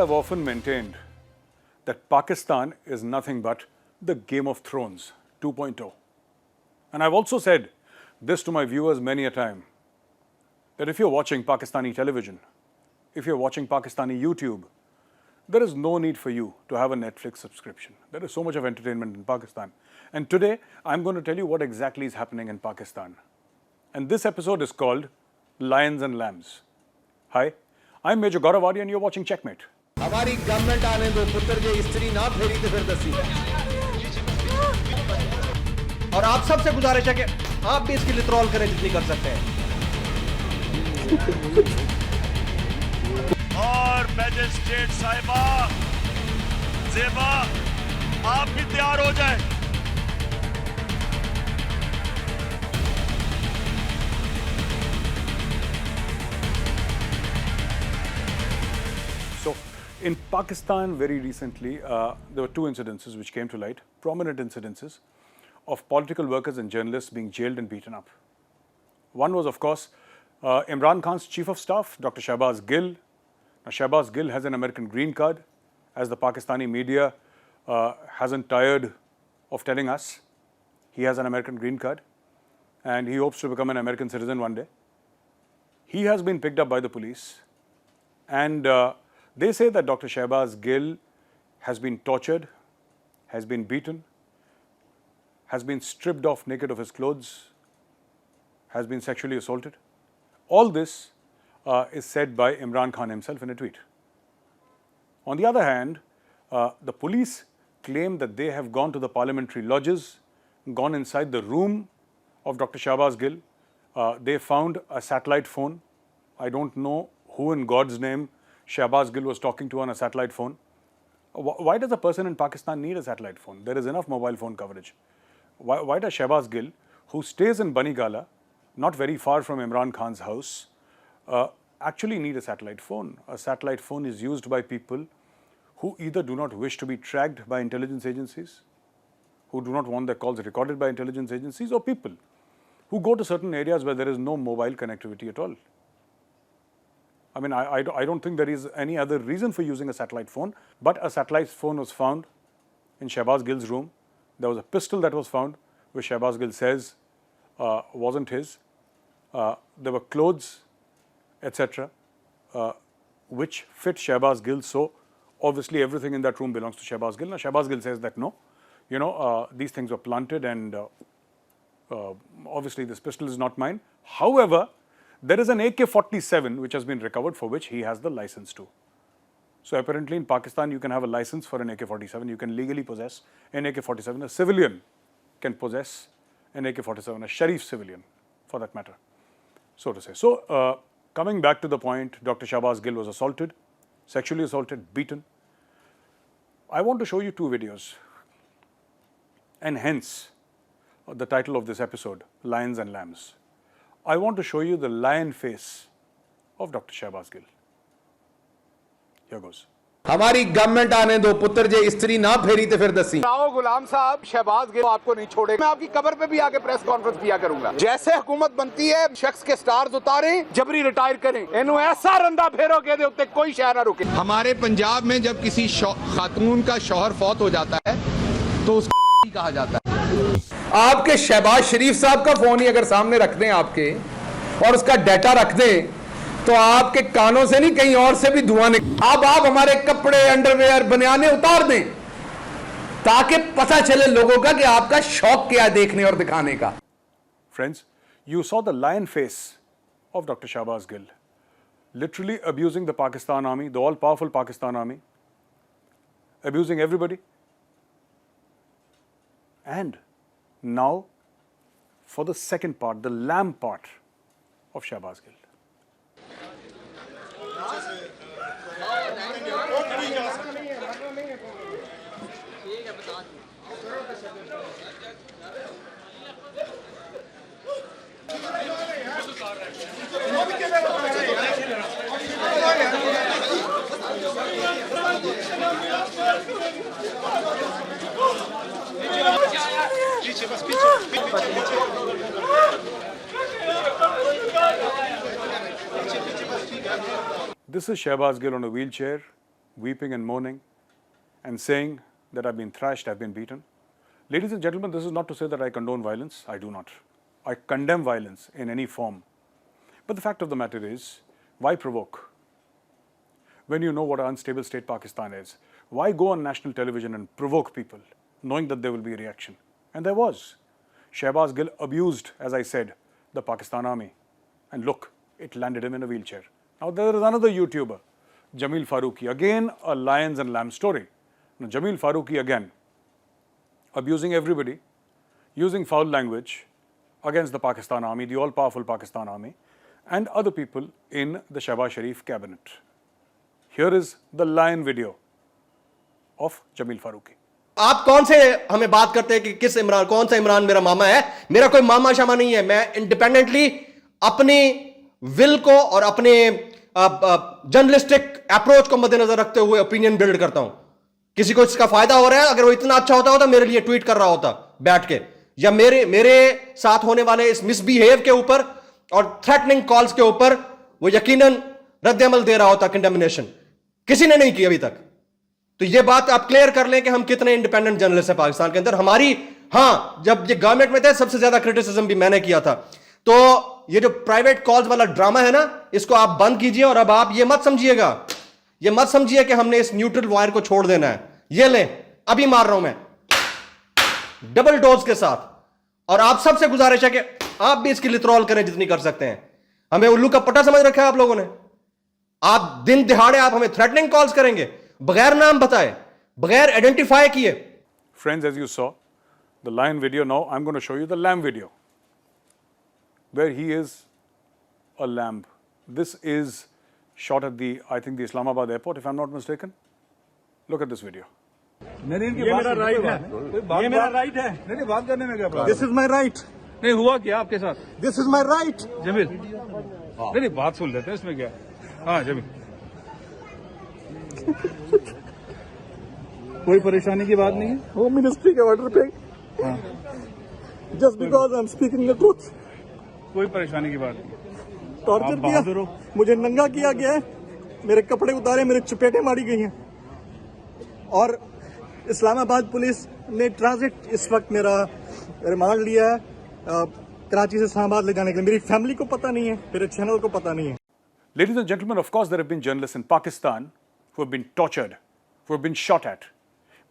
have often maintained that Pakistan is nothing but the Game of Thrones 2.0. And I've also said this to my viewers many a time, that if you're watching Pakistani television, if you're watching Pakistani YouTube, there is no need for you to have a Netflix subscription. There is so much of entertainment in Pakistan. And today, I'm going to tell you what exactly is happening in Pakistan. And this episode is called Lions and Lambs. Hi, I'm Major Gaurav Arya and you're watching Checkmate. हमारी government आने दो पुत्र जे स्त्री ना फेरी तो फिर दसी और आप सबसे गुजारिश है कि आप भी इसकी लिट्रोल करें जितनी कर सकते हैं और मैजिस्ट्रेट साहिबा ज़ेबा आप भी तैयार हो जाएं। So, in Pakistan very recently, there were two incidences which came to light, prominent incidences of political workers and journalists being jailed and beaten up. One was, of course, Imran Khan's chief of staff, Dr. Shahbaz Gill. Now, Shahbaz Gill has an American green card, as the Pakistani media hasn't tired of telling us. He has an American green card and he hopes to become an American citizen one day. He has been picked up by the police and they say that Dr. Shahbaz Gill has been tortured, has been beaten, has been stripped off naked of his clothes, has been sexually assaulted. All this is said by Imran Khan himself in a tweet. On the other hand, the police claim that they have gone to the parliamentary lodges, gone inside the room of Dr. Shahbaz Gill. They found a satellite phone. I don't know who in God's name Shahbaz Gill was talking to on a satellite phone. Why does a person in Pakistan need a satellite phone? There is enough mobile phone coverage. Why does Shahbaz Gill, who stays in Banigala, not very far from Imran Khan's house, actually need a satellite phone? A satellite phone is used by people who either do not wish to be tracked by intelligence agencies, who do not want their calls recorded by intelligence agencies, or people who go to certain areas where there is no mobile connectivity at all. I mean, I don't think there is any other reason for using a satellite phone, but a satellite phone was found in Shahbaz Gill's room. There was a pistol that was found, which Shahbaz Gill says wasn't his. There were clothes, etc., which fit Shahbaz Gill. So, obviously, everything in that room belongs to Shahbaz Gill. Now, Shahbaz Gill says that no, these things were planted and obviously this pistol is not mine. However, there is an AK-47 which has been recovered for which he has the license to. So apparently in Pakistan you can have a license for an AK-47. You can legally possess an AK-47. A civilian can possess an AK-47, a Sharif civilian for that matter, so to say. So coming back to the point, Dr. Shahbaz Gill was assaulted, sexually assaulted, beaten. I want to show you two videos and hence the title of this episode, Lions and Lambs. I want to show you the lion face of Dr. Shahbaz Gill. Here goes. हमारी government आने दो पुत्र जे स्त्री ना फेरी तो फिर दसी आओ गुलाम साहब शहबाज गिल आपको नहीं छोड़ेगा। मैं आपकी कब्र पे भी आके प्रेस कॉन्फ्रेंस किया करूंगा। जैसे हुकूमत बनती है शख्स के स्टार्स उतारें, जबरी रिटायर करें, इन्हों ऐसा रंदा फेरो के दे उत्ते कोई शहर ना रुके। हमारे पंजाब में जब किसी खातून का शौहर फौत हो जाता है तो उसको कहा जाता है। आपके शहबाज शरीफ साहब का फोन ही अगर सामने रख दें आपके और उसका डाटा रख दें तो आपके कानों से नहीं कहीं और से भी धुआं निकले। अब आप हमारे कपड़े अंडरवेयर बनियाने उतार दें ताकि पता चले लोगों का कि आपका शौक क्या देखने और दिखाने का। Friends, you saw the lion face of Dr. Shahbaz Gill, literally abusing the Pakistan army, the all-powerful Pakistan army, abusing everybody. And now, for the second part, the lamb part of Shahbaz Gill. This is Shahbaz Gill on a wheelchair weeping and moaning and saying that I've been thrashed, I've been beaten. Ladies and gentlemen, this is not to say that I condone violence. I do not. I condemn violence in any form. But the fact of the matter is, why provoke? When you know what an unstable state Pakistan is, why go on national television and provoke people, knowing that there will be a reaction? And there was. Shahbaz Gill abused, as I said, the Pakistan army. And look, it landed him in a wheelchair. Now there is another YouTuber, Jamil Farooqi. Again, a lions and lambs story. Now Jamil Farooqi again, abusing everybody, using foul language against the Pakistan army, the all-powerful Pakistan army, and other people in the Shahbaz Sharif cabinet. Here is the lion video of Jamil Farooqi. आप कौन से हमें बात करते हैं कि किस इमरान, कौन सा इमरान मेरा मामा है? मेरा कोई मामा शामा नहीं है. मैं इंडिपेंडेंटली अपनी विल को और अपने जर्नलिस्टिक अप्रोच को मद्देनजर रखते हुए ओपिनियन बिल्ड करता हूं. किसी को इसका फायदा हो रहा है, अगर वो इतना अच्छा होता तो मेरे लिए ट्वीट कर रहा होता बैठ के, या मेरे साथ होने वाले इस मिसबिहेव के ऊपर और थ्रेटनिंग कॉल्स के ऊपर वो यकीनन रद्द-ए-अमल दे रहा होता, कंडेमिनेशन. किसी ने नहीं की अभी तक. तो ये बात आप क्लियर कर लें कि हम कितने इंडिपेंडेंट जर्नलिस्ट हैं पाकिस्तान के अंदर. हमारी, हाँ, जब ये गवर्नमेंट में थे सबसे ज्यादा क्रिटिसिज्म भी मैंने किया था. तो ये जो प्राइवेट कॉल्स वाला ड्रामा है ना, इसको आप बंद कीजिए. और अब आप ये मत समझिए कि हमने इस न्यूट्रल वायर को छोड़ देना है. ये लें, अभी मार रहा हूं मैं डबल डोज के साथ. और आप सबसे गुजारिश है कि आप भी इसकी लिथरॉल करें जितनी कर सकते हैं. हमें उल्लू का पट्टा समझ रखा है आप लोगों ने. आप दिन दिहाड़े आप हमें थ्रेटनिंग कॉल्स करेंगे बगैर नाम बताए, बगैर आइडेंटिफाई किए. Friends, as you saw, the lion video, now I'm going to show you the lamb video, where he is a lamb. This is shot at I think the Islamabad airport, if I'm not mistaken. Look at this video. ये मेरा right है. ये मेरा right है. नहीं, बात करने में क्या problem? This is my right. नहीं हुआ क्या आपके साथ? This is my right. Jamil, नहीं बात सुन लेते हैं, इसमें क्या. हाँ जमील, कोई परेशानी की बात नहीं है. होम मिनिस्ट्री के ऑर्डर पे just because I am speaking the truth. कोई परेशानी की बात नहीं. टॉर्चर किया, मुझे नंगा किया गया है, मेरे कपड़े उतारे, मेरे चपेटे मारी गई हैं. और इस्लामाबाद पुलिस ने ट्रांजिट इस वक्त मेरा रिमांड लिया है कराची से इस्लामाबाद ले जाने के लिए. मेरी फैमिली को पता नहीं है, मेरे चैनल को पता नहीं है. Ladies and gentlemen, of course there have been journalists in Pakistan who have been tortured, who have been shot at.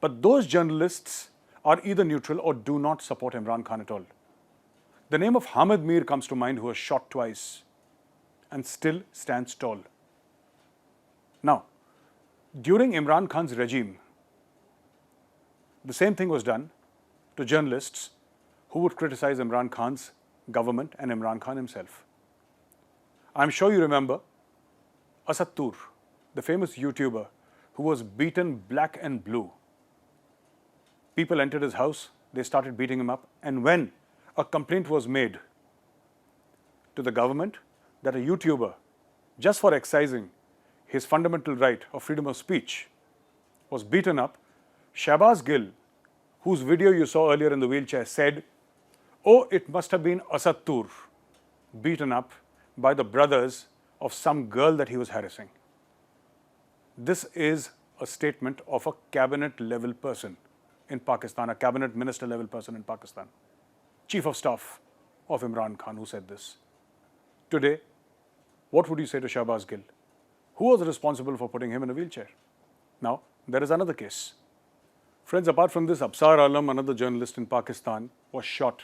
But those journalists are either neutral or do not support Imran Khan at all. The name of Hamid Mir comes to mind, who was shot twice and still stands tall. Now, during Imran Khan's regime, the same thing was done to journalists who would criticize Imran Khan's government and Imran Khan himself. I'm sure you remember Asad Tur, the famous YouTuber who was beaten black and blue. People entered his house, they started beating him up, and when a complaint was made to the government that a YouTuber, just for excising his fundamental right of freedom of speech, was beaten up, Shahbaz Gill, whose video you saw earlier in the wheelchair, said, "Oh, it must have been Asad Tur beaten up by the brothers of some girl that he was harassing." This is a statement of a cabinet level person in Pakistan, a cabinet minister level person in Pakistan, chief of staff of Imran Khan, who said this. Today, what would you say to Shahbaz Gill? Who was responsible for putting him in a wheelchair? Now, there is another case. Friends, apart from this, Absar Alam, another journalist in Pakistan, was shot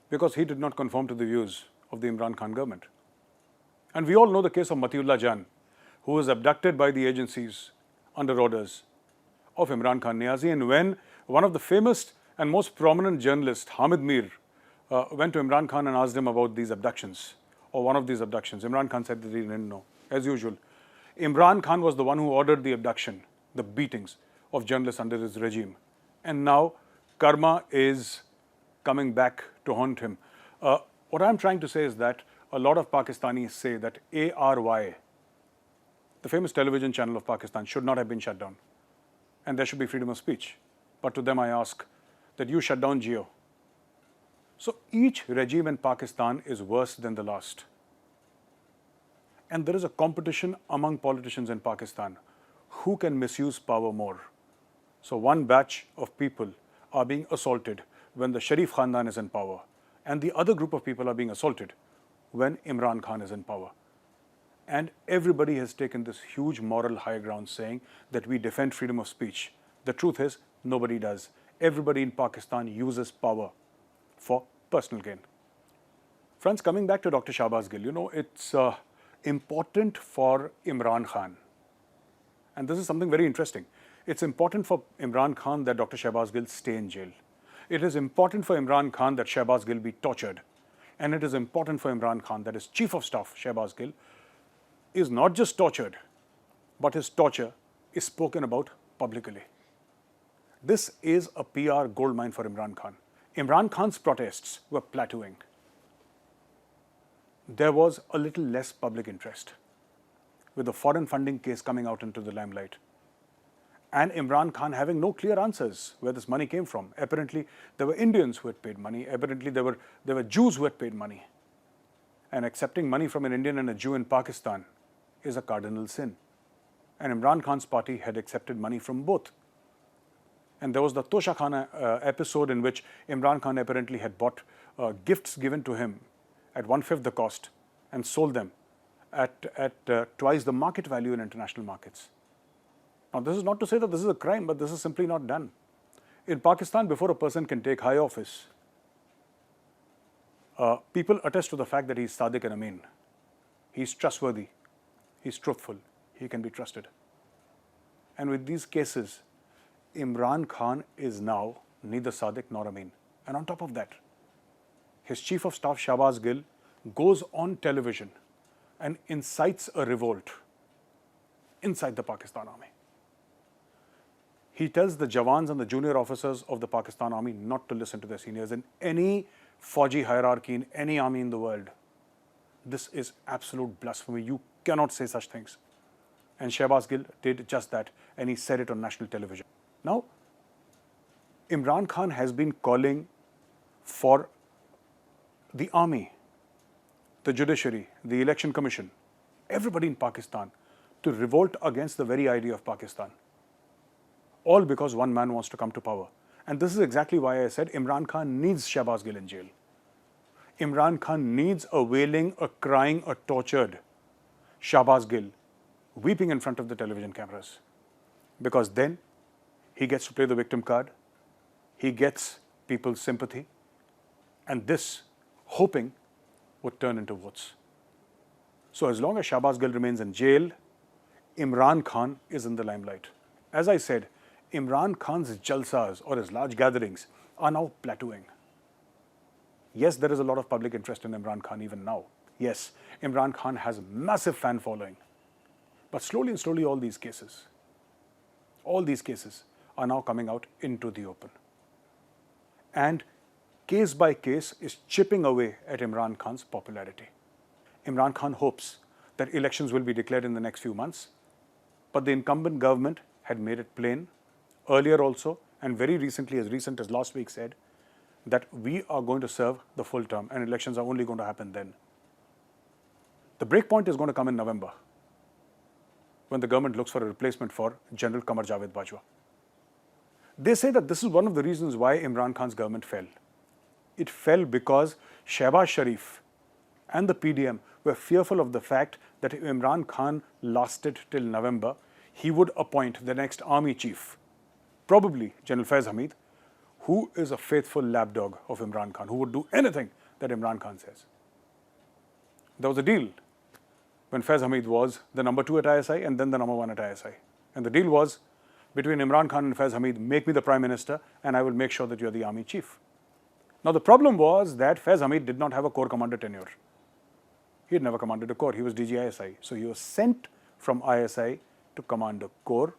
because he did not conform to the views of the Imran Khan government. And we all know the case of Matiullah Jan, who was abducted by the agencies under orders of Imran Khan Niazi. And when one of the famous and most prominent journalists, Hamid Mir, went to Imran Khan and asked him about these abductions, or one of these abductions, Imran Khan said that he didn't know. As usual, Imran Khan was the one who ordered the abduction, the beatings of journalists under his regime. And now karma is coming back to haunt him. What I'm trying to say is that a lot of Pakistanis say that ARY, the famous television channel of Pakistan, should not have been shut down. And there should be freedom of speech. But to them I ask that you shut down Jio. So each regime in Pakistan is worse than the last. And there is a competition among politicians in Pakistan who can misuse power more. So one batch of people are being assaulted when the Sharif Khandan is in power, and the other group of people are being assaulted when Imran Khan is in power. And everybody has taken this huge moral high ground saying that we defend freedom of speech. The truth is, nobody does. Everybody in Pakistan uses power for personal gain. Friends, coming back to Dr. Shahbaz Gill, you know, it's important for Imran Khan. And this is something very interesting. It's important for Imran Khan that Dr. Shahbaz Gill stay in jail. It is important for Imran Khan that Shahbaz Gill be tortured. And it is important for Imran Khan that his Chief of Staff, Shahbaz Gill, is not just tortured, but his torture is spoken about publicly. This is a PR goldmine for Imran Khan. Imran Khan's protests were plateauing. There was a little less public interest with the foreign funding case coming out into the limelight. And Imran Khan having no clear answers where this money came from. Apparently, there were Indians who had paid money. Apparently, there were Jews who had paid money. And accepting money from an Indian and a Jew in Pakistan is a cardinal sin. And Imran Khan's party had accepted money from both. And there was the Tosha Khana episode in which Imran Khan apparently had bought gifts given to him at 1/5 the cost and sold them at twice the market value in international markets. Now, this is not to say that this is a crime, but this is simply not done. In Pakistan, before a person can take high office, people attest to the fact that he's Sadiq and Amin. He's trustworthy. He's truthful. He can be trusted. And with these cases, Imran Khan is now neither Sadiq nor Amin. And on top of that, his Chief of Staff, Shahbaz Gill, goes on television and incites a revolt inside the Pakistan Army. He tells the Jawans and the junior officers of the Pakistan Army not to listen to their seniors in any Fauji hierarchy in any army in the world. This is absolute blasphemy. You cannot say such things. And Shahbaz Gill did just that, and he said it on national television. Now, Imran Khan has been calling for the army, the judiciary, the election commission, everybody in Pakistan to revolt against the very idea of Pakistan. All because one man wants to come to power. And this is exactly why I said Imran Khan needs Shahbaz Gill in jail. Imran Khan needs a wailing, a crying, a tortured Shahbaz Gill weeping in front of the television cameras. Because then he gets to play the victim card, he gets people's sympathy, and this, hoping, would turn into votes. So as long as Shahbaz Gill remains in jail, Imran Khan is in the limelight. As I said, Imran Khan's jalsas or his large gatherings are now plateauing. Yes, there is a lot of public interest in Imran Khan even now. Yes, Imran Khan has a massive fan following. But slowly and slowly all these cases are now coming out into the open. And case by case is chipping away at Imran Khan's popularity. Imran Khan hopes that elections will be declared in the next few months, but the incumbent government had made it plain earlier also, and very recently, as recent as last week, said that we are going to serve the full term and elections are only going to happen then. The break point is going to come in November, when the government looks for a replacement for General Qamar Javed Bajwa. They say that this is one of the reasons why Imran Khan's government fell. It fell because Shahbaz Sharif and the PDM were fearful of the fact that if Imran Khan lasted till November, he would appoint the next army chief, probably General Faiz Hamid, who is a faithful lapdog of Imran Khan, who would do anything that Imran Khan says. There was a deal when Faiz Hamid was the number 2 at ISI and then the number 1 at ISI. And the deal was between Imran Khan and Faiz Hamid, make me the Prime Minister and I will make sure that you are the army chief. Now the problem was that Faiz Hamid did not have a corps commander tenure. He had never commanded a corps, he was DG ISI. So he was sent from ISI to command a corps,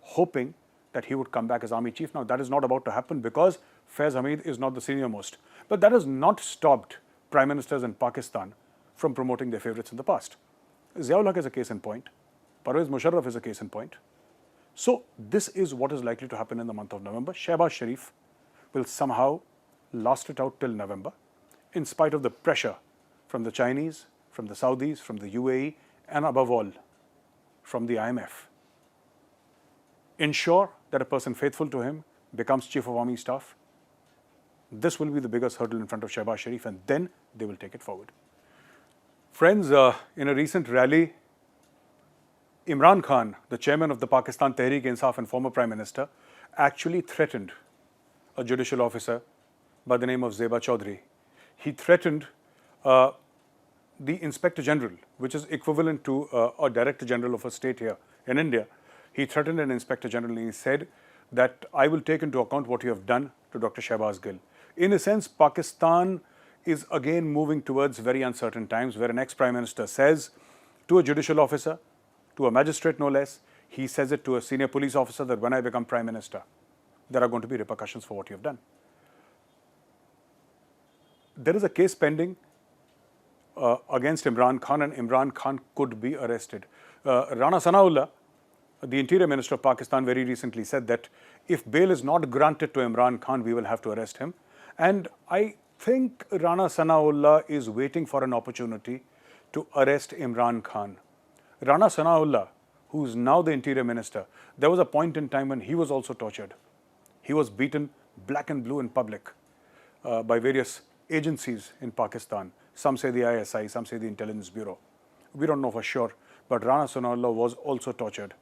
hoping that he would come back as army chief. Now that is not about to happen because Faiz Hamid is not the senior most. But that has not stopped Prime Ministers in Pakistan from promoting their favourites in the past. Ziaul Haq is a case in point. Parvez Musharraf is a case in point. So this is what is likely to happen in the month of November. Shahbaz Sharif will somehow last it out till November, in spite of the pressure from the Chinese, from the Saudis, from the UAE, and above all, from the IMF. ensure that a person faithful to him becomes Chief of Army Staff. This will be the biggest hurdle in front of Shahbaz Sharif, and then they will take it forward. Friends, in a recent rally, Imran Khan, the chairman of the Pakistan Tehreek-e-Insaf and former Prime Minister, actually threatened a judicial officer by the name of Zeba Chaudhry. He threatened the Inspector General, which is equivalent to a Director General of a state here in India. He threatened an Inspector General and he said that I will take into account what you have done to Dr. Shahbaz Gill. In a sense, Pakistan is again moving towards very uncertain times where an ex-Prime Minister says to a judicial officer, to a magistrate no less, he says it to a senior police officer that when I become Prime Minister, there are going to be repercussions for what you have done. There is a case pending against Imran Khan, and Imran Khan could be arrested. Rana Sanaullah, the Interior Minister of Pakistan, very recently said that if bail is not granted to Imran Khan, we will have to arrest him. And I think Rana Sanaullah is waiting for an opportunity to arrest Imran Khan. Rana Sanaullah, who is now the Interior Minister, there was a point in time when he was also tortured. He was beaten black and blue in public by various agencies in Pakistan. Some say the ISI, some say the Intelligence Bureau. We don't know for sure, but Rana Sanaullah was also tortured.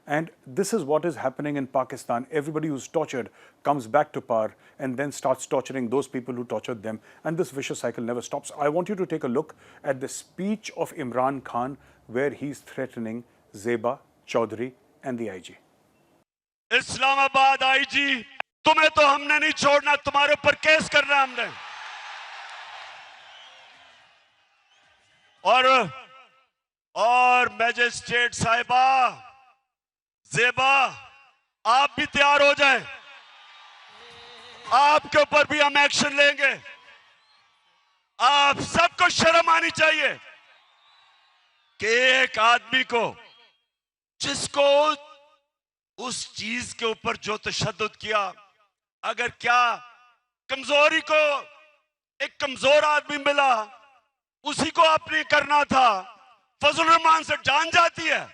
And this is what is happening in Pakistan. Everybody who's tortured comes back to power and then starts torturing those people who tortured them. And this vicious cycle never stops. I want you to take a look at the speech of Imran Khan where he's threatening Zeba Chaudhry and the IG. Islamabad IG, तुम्हें तो हमने नहीं छोड़ना, तुम्हारे ऊपर case करना हमने। और मैजिस्ट्रेट साहिबा, ज़ेबा, आप भी तैयार हो जाएं। आपके ऊपर भी हम एक्शन लेंगे। आप सबको शर्म आनी चाहिए कि एक आदमी को, जिसको उस चीज के ऊपर जो तशद्दुद किया, अगर क्या कमजोरी को एक कमजोर आदमी मिला, उसी को आपने करना था, फजल रहमान से जान जाती है।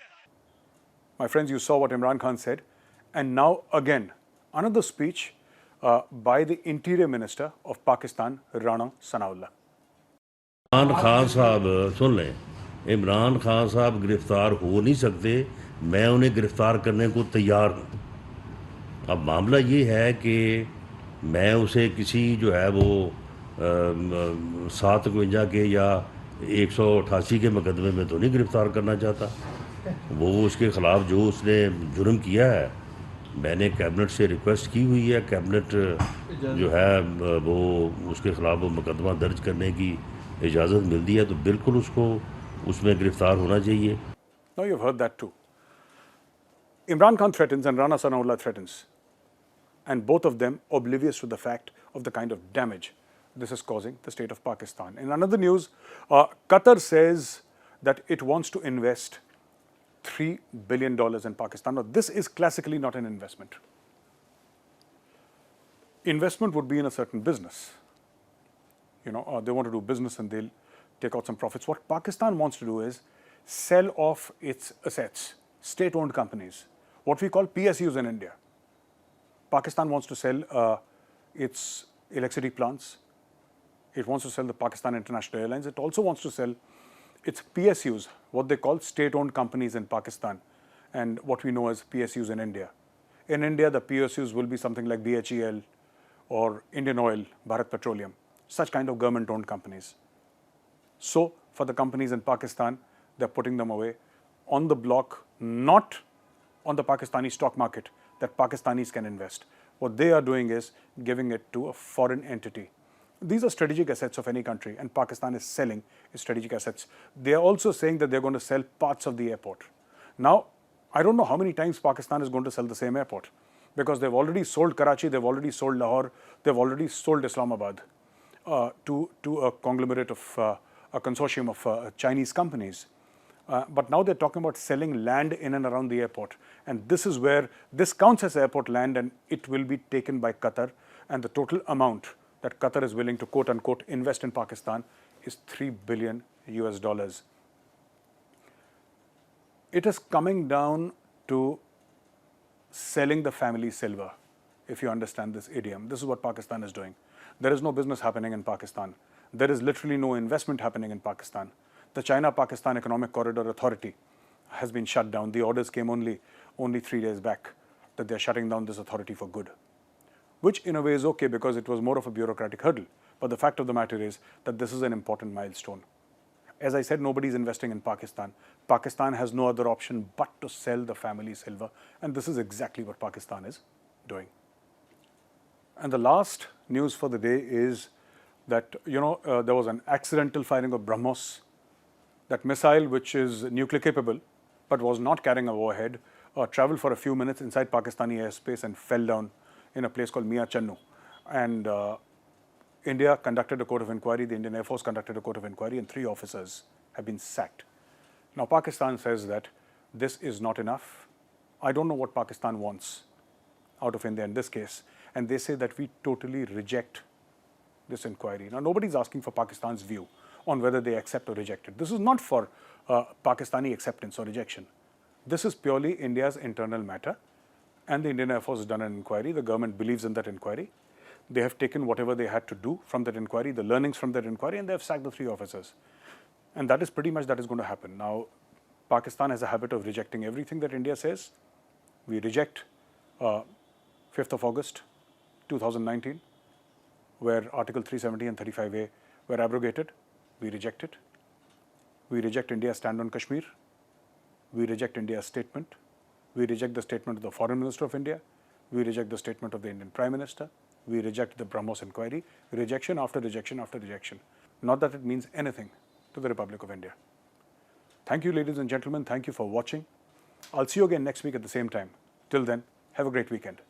My friends, you saw what Imran Khan said, and now again another speech by the Interior Minister of Pakistan, Rana Sanaullah. Imran Khan साहब सुन लें, इमरान खान साहब गिरफ्तार हो नहीं सकते, मैं उन्हें गिरफ्तार करने को तैयार हूँ। अब मामला ये है कि मैं उसे किसी जो है वो 752 के या 188 के मुकदमे में तो नहीं गिरफ्तार करना चाहता। वो उसके ख़िलाफ़ जो उसने जुर्म किया है, मैंने कैबिनेट से रिक्वेस्ट की हुई है, कैबिनेट जो है वो उसके ख़िलाफ़ मुकदमा दर्ज करने की इजाज़त मिलती है, तो बिल्कुल उसको उसमें गिरफ्तार होना चाहिए। Now you've heard that too. Imran Khan threatens and Rana Sanaullah threatens, and both of them oblivious to the fact of the kind of damage this is causing the state of Pakistan. In another news, Qatar says that it wants to invest $3 billion in Pakistan. Now, this is classically not an investment. Investment would be in a certain business. You know, they want to do business and they'll take out some profits. What Pakistan wants to do is sell off its assets, state-owned companies, what we call PSUs in India. Pakistan wants to sell its electricity plants. It wants to sell the Pakistan International Airlines. It also wants to sell its PSUs, what they call state-owned companies in Pakistan, and what we know as PSUs in India. In India, the PSUs will be something like BHEL or Indian Oil, Bharat Petroleum, such kind of government-owned companies. So, for the companies in Pakistan, they're putting them away on the block, not on the Pakistani stock market that Pakistanis can invest. What they are doing is giving it to a foreign entity. These are strategic assets of any country, and Pakistan is selling its strategic assets. They are also saying that they're going to sell parts of the airport. Now, I don't know how many times Pakistan is going to sell the same airport, because they've already sold Karachi, they've already sold Lahore, they've already sold Islamabad to a conglomerate of a consortium of Chinese companies. But now they're talking about selling land in and around the airport. And this is where this counts as airport land, and it will be taken by Qatar. And the total amount that Qatar is willing to quote unquote invest in Pakistan is $3 billion US. It is coming down to selling the family silver, if you understand this idiom. This is what Pakistan is doing. There is no business happening in Pakistan. There is literally no investment happening in Pakistan. The China-Pakistan Economic Corridor Authority has been shut down. The orders came only 3 days back that they're shutting down this authority for good, which in a way is okay because it was more of a bureaucratic hurdle. But the fact of the matter is that this is an important milestone. As I said, nobody's investing in Pakistan. Pakistan has no other option but to sell the family silver, and this is exactly what Pakistan is doing. And the last news for the day is that, there was an accidental firing of BrahMos, that missile which is nuclear capable but was not carrying a warhead, traveled for a few minutes inside Pakistani airspace and fell down in a place called Mia Channu. And India conducted a court of inquiry, the Indian Air Force conducted a court of inquiry, and 3 officers have been sacked. Now, Pakistan says that this is not enough. I don't know what Pakistan wants out of India in this case, and they say that we totally reject this inquiry. Now, nobody's asking for Pakistan's view on whether they accept or reject it. This is not for Pakistani acceptance or rejection. This is purely India's internal matter, and the Indian Air Force has done an inquiry. The government believes in that inquiry. They have taken whatever they had to do from that inquiry, the learnings from that inquiry, and they have sacked the 3 officers. And that is pretty much that is going to happen. Now, Pakistan has a habit of rejecting everything that India says. We reject 5th of August 2019, where Article 370 and 35A were abrogated. We reject it. We reject India's stand on Kashmir. We reject India's statement. We reject the statement of the Foreign Minister of India. We reject the statement of the Indian Prime Minister. We reject the BrahMos inquiry. Rejection after rejection after rejection. Not that it means anything to the Republic of India. Thank you, ladies and gentlemen. Thank you for watching. I'll see you again next week at the same time. Till then, have a great weekend.